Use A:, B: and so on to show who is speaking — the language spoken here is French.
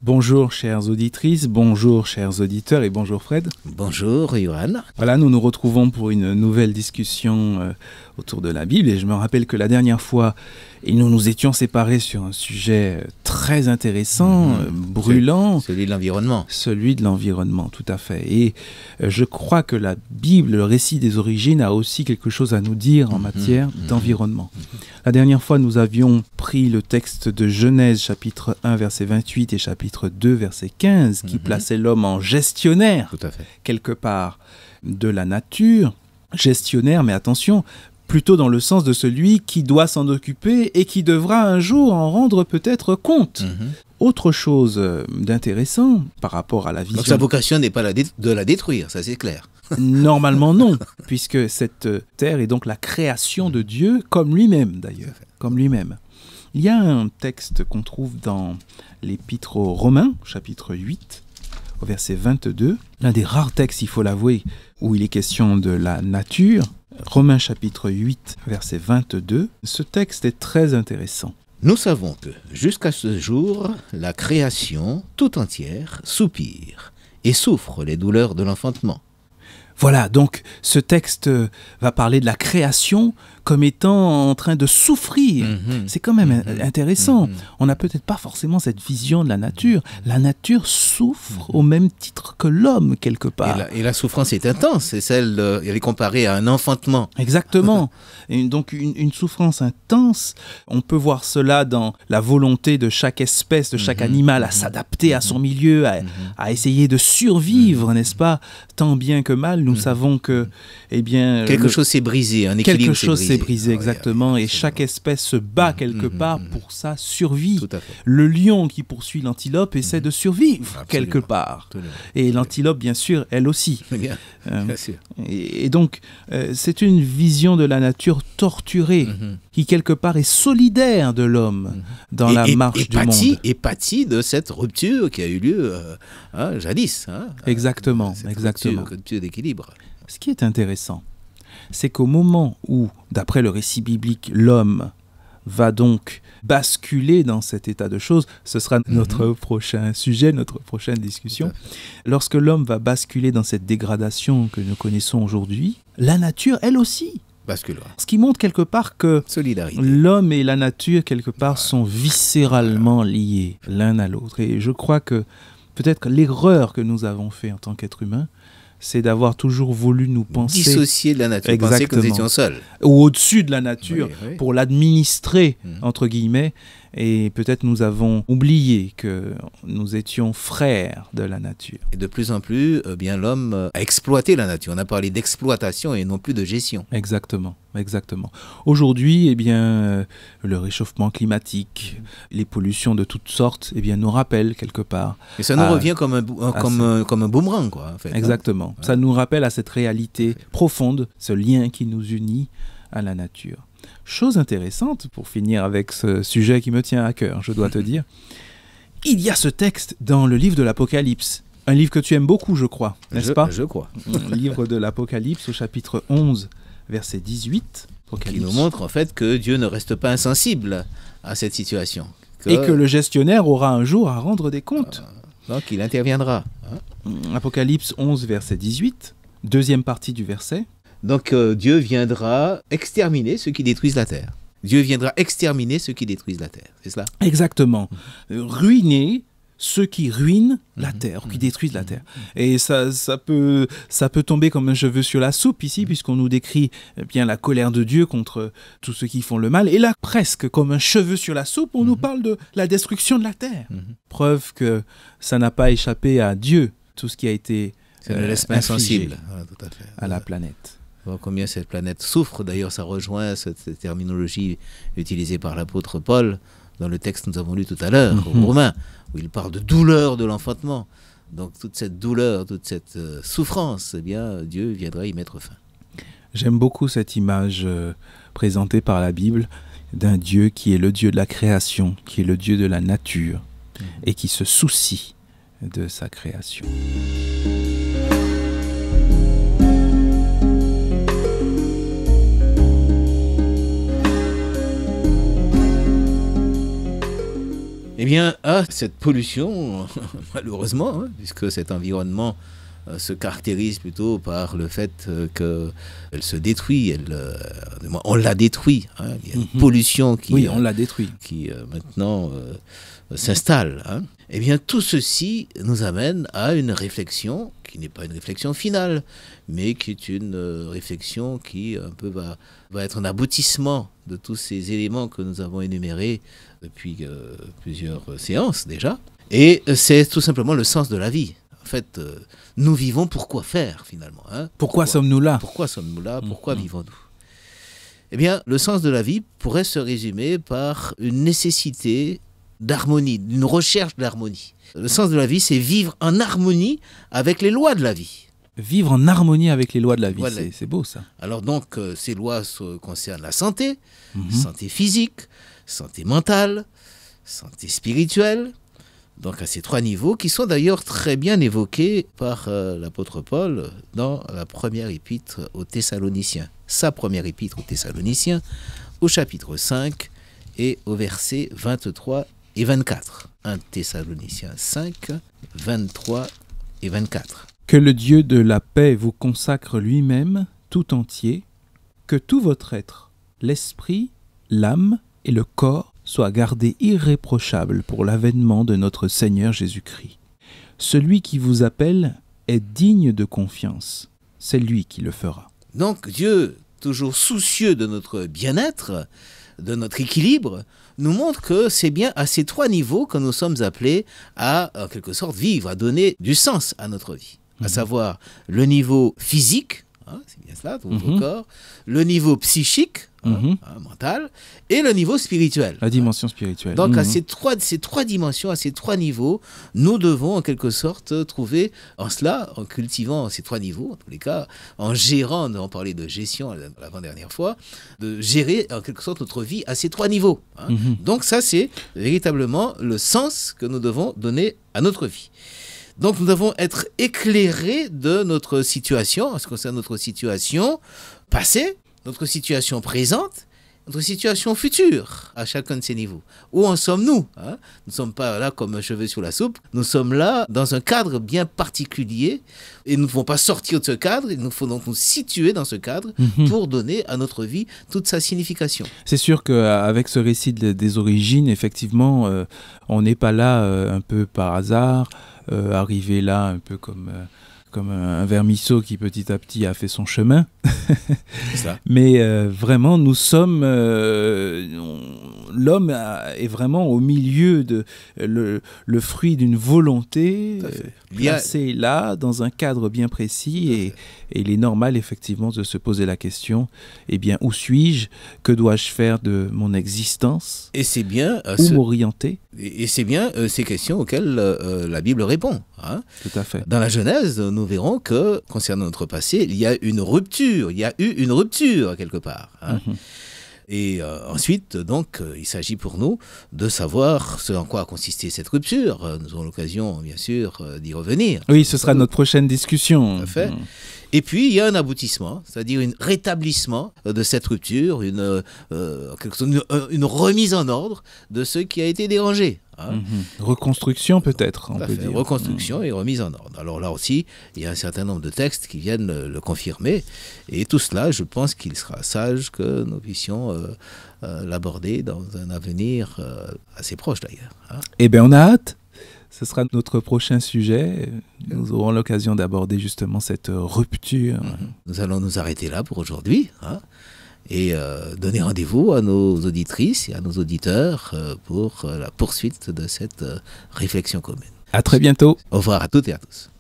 A: Bonjour chères auditrices, bonjour chers auditeurs et bonjour Fred.
B: Bonjour Johan.
A: Voilà, nous nous retrouvons pour une nouvelle discussion autour de la Bible et je me rappelle que la dernière fois, nous nous étions séparés sur un sujet très intéressant, brûlant.
B: Celui de l'environnement.
A: Celui de l'environnement, tout à fait. Et je crois que la Bible, le récit des origines, a aussi quelque chose à nous dire en matière d'environnement. La dernière fois, nous avions pris le texte de Genèse, chapitre 1, verset 28 et chapitre 2, verset 15, qui plaçait l'homme en gestionnaire,
B: Tout à fait.
A: quelque part, de la nature. Gestionnaire, mais attention, plutôt dans le sens de celui qui doit s'en occuper et qui devra un jour en rendre peut-être compte. Autre chose d'intéressant par rapport à la vision...
B: Donc sa vocation n'est pas de la détruire, ça c'est clair.
A: Normalement non, puisque cette terre est donc la création de Dieu, comme lui-même d'ailleurs, comme lui-même. Il y a un texte qu'on trouve dans l'Épître aux Romains, chapitre 8, au verset 22, l'un des rares textes, il faut l'avouer, où il est question de la nature. Romains chapitre 8, verset 22, ce texte est très intéressant.
B: Nous savons que, jusqu'à ce jour, la création tout entière soupire et souffre les douleurs de l'enfantement.
A: Voilà, donc ce texte va parler de la création comme étant en train de souffrir. C'est quand même intéressant. On n'a peut-être pas forcément cette vision de la nature. La nature souffre au même titre que l'homme, quelque part.
B: Et la souffrance est intense, c'est elle est comparée à un enfantement.
A: Exactement. Et donc une souffrance intense, on peut voir cela dans la volonté de chaque espèce, de chaque animal à s'adapter à son milieu, à essayer de survivre, n'est-ce pas? Tant bien que mal, nous savons que, eh bien...
B: Quelque chose s'est brisé, un équilibre
A: s'est brisé, exactement, et chaque espèce se bat quelque part pour sa survie.
B: Tout à fait.
A: Le lion qui poursuit l'antilope essaie de survivre quelque part. Et l'antilope, bien sûr, elle aussi.
B: Bien sûr.
A: Et donc, c'est une vision de la nature torturée, qui quelque part est solidaire de l'homme dans la marche du monde.
B: Et pâtit de cette rupture qui a eu lieu jadis.
A: Exactement,
B: cette rupture d'équilibre.
A: Ce qui est intéressant, c'est qu'au moment où, d'après le récit biblique, l'homme va donc basculer dans cet état de choses, ce sera notre prochain sujet, notre prochaine discussion. Lorsque l'homme va basculer dans cette dégradation que nous connaissons aujourd'hui, la nature, elle aussi,
B: basculera.
A: Ce qui montre quelque part que l'homme et la nature, quelque part, sont viscéralement liés l'un à l'autre. Et je crois que peut-être que l'erreur que nous avons fait en tant qu'être humain, c'est d'avoir toujours voulu nous penser...
B: Dissocier de la nature, penser que nous étions seuls.
A: Ou au-dessus de la nature, pour l'administrer, entre guillemets. Et peut-être nous avons oublié que nous étions frères de la nature.
B: Et de plus en plus, bien l'homme a exploité la nature. On a parlé d'exploitation et non plus de gestion.
A: Exactement, exactement. Aujourd'hui, eh bien, le réchauffement climatique, les pollutions de toutes sortes, eh bien, nous rappellent quelque part.
B: Et ça nous revient comme un boomerang, quoi. En fait,
A: exactement. Ça nous rappelle à cette réalité profonde, ce lien qui nous unit à la nature. Chose intéressante, pour finir avec ce sujet qui me tient à cœur, je dois te dire, il y a ce texte dans le livre de l'Apocalypse, un livre que tu aimes beaucoup, je crois, n'est-ce pas?
B: Je crois.
A: Le livre de l'Apocalypse au chapitre 11, verset 18.
B: Qui nous montre en fait que Dieu ne reste pas insensible à cette situation.
A: Et que le gestionnaire aura un jour à rendre des comptes.
B: Donc il interviendra.
A: Apocalypse 11, verset 18, deuxième partie du verset.
B: Donc Dieu viendra exterminer ceux qui détruisent la terre. Dieu viendra exterminer ceux qui détruisent la terre, c'est cela? Exactement.
A: Ruiner ceux qui ruinent la terre, qui détruisent la terre. Et ça peut tomber comme un cheveu sur la soupe ici, puisqu'on nous décrit bien la colère de Dieu contre tous ceux qui font le mal. Et là, presque comme un cheveu sur la soupe, on nous parle de la destruction de la terre. Preuve que ça n'a pas échappé à Dieu, tout ce qui a été
B: ça ne laisse pas insensible tout à fait.
A: À la planète.
B: Combien cette planète souffre, d'ailleurs ça rejoint cette terminologie utilisée par l'apôtre Paul dans le texte que nous avons lu tout à l'heure, aux Romains, où il parle de douleur de l'enfantement. Donc toute cette douleur, toute cette souffrance, eh bien Dieu viendra y mettre fin.
A: J'aime beaucoup cette image présentée par la Bible d'un Dieu qui est le Dieu de la création, qui est le Dieu de la nature, et qui se soucie de sa création.
B: Eh bien, à cette pollution, malheureusement, hein, puisque cet environnement se caractérise plutôt par le fait qu'elle se détruit, on l'a détruit. Hein, il y a une pollution qui,
A: oui, on l'a détruit.
B: Qui maintenant s'installe. Hein. Eh bien, tout ceci nous amène à une réflexion qui n'est pas une réflexion finale, mais qui est une réflexion qui un peu va être un aboutissement de tous ces éléments que nous avons énumérés depuis plusieurs séances déjà. Et c'est tout simplement le sens de la vie. En fait, nous vivons pour quoi faire finalement, hein?
A: Pourquoi sommes-nous là?
B: Pourquoi sommes-nous là? Pourquoi vivons-nous? Eh bien, le sens de la vie pourrait se résumer par une nécessité d'harmonie, d'une recherche d'harmonie. Le sens de la vie, c'est vivre en harmonie avec les lois de la vie.
A: Vivre en harmonie avec les lois de la vie, voilà. C'est beau ça.
B: Alors donc, ces lois concernent la santé, santé physique, santé mentale, santé spirituelle. Donc à ces trois niveaux qui sont d'ailleurs très bien évoqués par l'apôtre Paul dans la première épître aux Thessaloniciens. Sa première épître aux Thessaloniciens, au chapitre 5 et au verset 23 et 24. 1 Thessaloniciens 5, 23 et 24.
A: Que le Dieu de la paix vous consacre lui-même tout entier, que tout votre être, l'esprit, l'âme et le corps soient gardés irréprochables pour l'avènement de notre Seigneur Jésus-Christ. Celui qui vous appelle est digne de confiance. C'est lui qui le fera. Donc
B: Dieu, toujours soucieux de notre bien-être, de notre équilibre, nous montre que c'est bien à ces trois niveaux que nous sommes appelés à, en quelque sorte, vivre, à donner du sens à notre vie. À savoir le niveau physique, hein, c'est bien cela, votre corps, le niveau psychique, mental, et le niveau spirituel.
A: La dimension spirituelle.
B: Donc à ces trois dimensions, à ces trois niveaux, nous devons en quelque sorte trouver en cela, en cultivant ces trois niveaux, en tous les cas, en gérant, on parlait de gestion l'avant-dernière fois, de gérer en quelque sorte notre vie à ces trois niveaux. Hein. Donc ça, c'est véritablement le sens que nous devons donner à notre vie. Donc nous devons être éclairés de notre situation, en ce qui concerne notre situation passée, notre situation présente, notre situation future, à chacun de ces niveaux. Où en sommes-nous, hein? Nous ne sommes pas là comme cheveux sur la soupe, nous sommes là dans un cadre bien particulier, et nous ne pouvons pas sortir de ce cadre, il nous faut donc nous situer dans ce cadre pour donner à notre vie toute sa signification.
A: C'est sûr qu'avec ce récit des origines, effectivement, on n'est pas là un peu par hasard, arrivé là un peu comme un vermisseau qui petit à petit a fait son chemin. Ça. Mais vraiment, nous sommes... l'homme est vraiment au milieu de le fruit d'une volonté placée là, dans un cadre bien précis. Et il est normal, effectivement, de se poser la question, eh bien, où suis-je? Que dois-je faire de mon existence?
B: Et c'est bien...
A: où m'orienter?
B: Et c'est bien ces questions auxquelles la Bible répond. Hein.
A: Tout à fait.
B: Dans la Genèse, nous verrons que, concernant notre passé, il y a une rupture. Il y a eu une rupture, quelque part. Hein. Et ensuite, donc, il s'agit pour nous de savoir ce en quoi a consisté cette rupture. Nous aurons l'occasion, bien sûr, d'y revenir.
A: Oui, ce sera notre prochaine discussion.
B: Tout à fait. Et puis, il y a un aboutissement, c'est-à-dire un rétablissement de cette rupture, une remise en ordre de ce qui a été dérangé. Hein.
A: Reconstruction peut-être, on peut dire.
B: Reconstruction et remise en ordre. Alors là aussi, il y a un certain nombre de textes qui viennent le confirmer. Et tout cela, je pense qu'il sera sage que nous puissions l'aborder dans un avenir assez proche d'ailleurs. Hein.
A: Eh bien, on a hâte. Ce sera notre prochain sujet. Nous aurons l'occasion d'aborder justement cette rupture.
B: Nous allons nous arrêter là pour aujourd'hui. Hein, et donner rendez-vous à nos auditrices et à nos auditeurs pour la poursuite de cette réflexion commune.
A: À très bientôt.
B: Au revoir à toutes et à tous.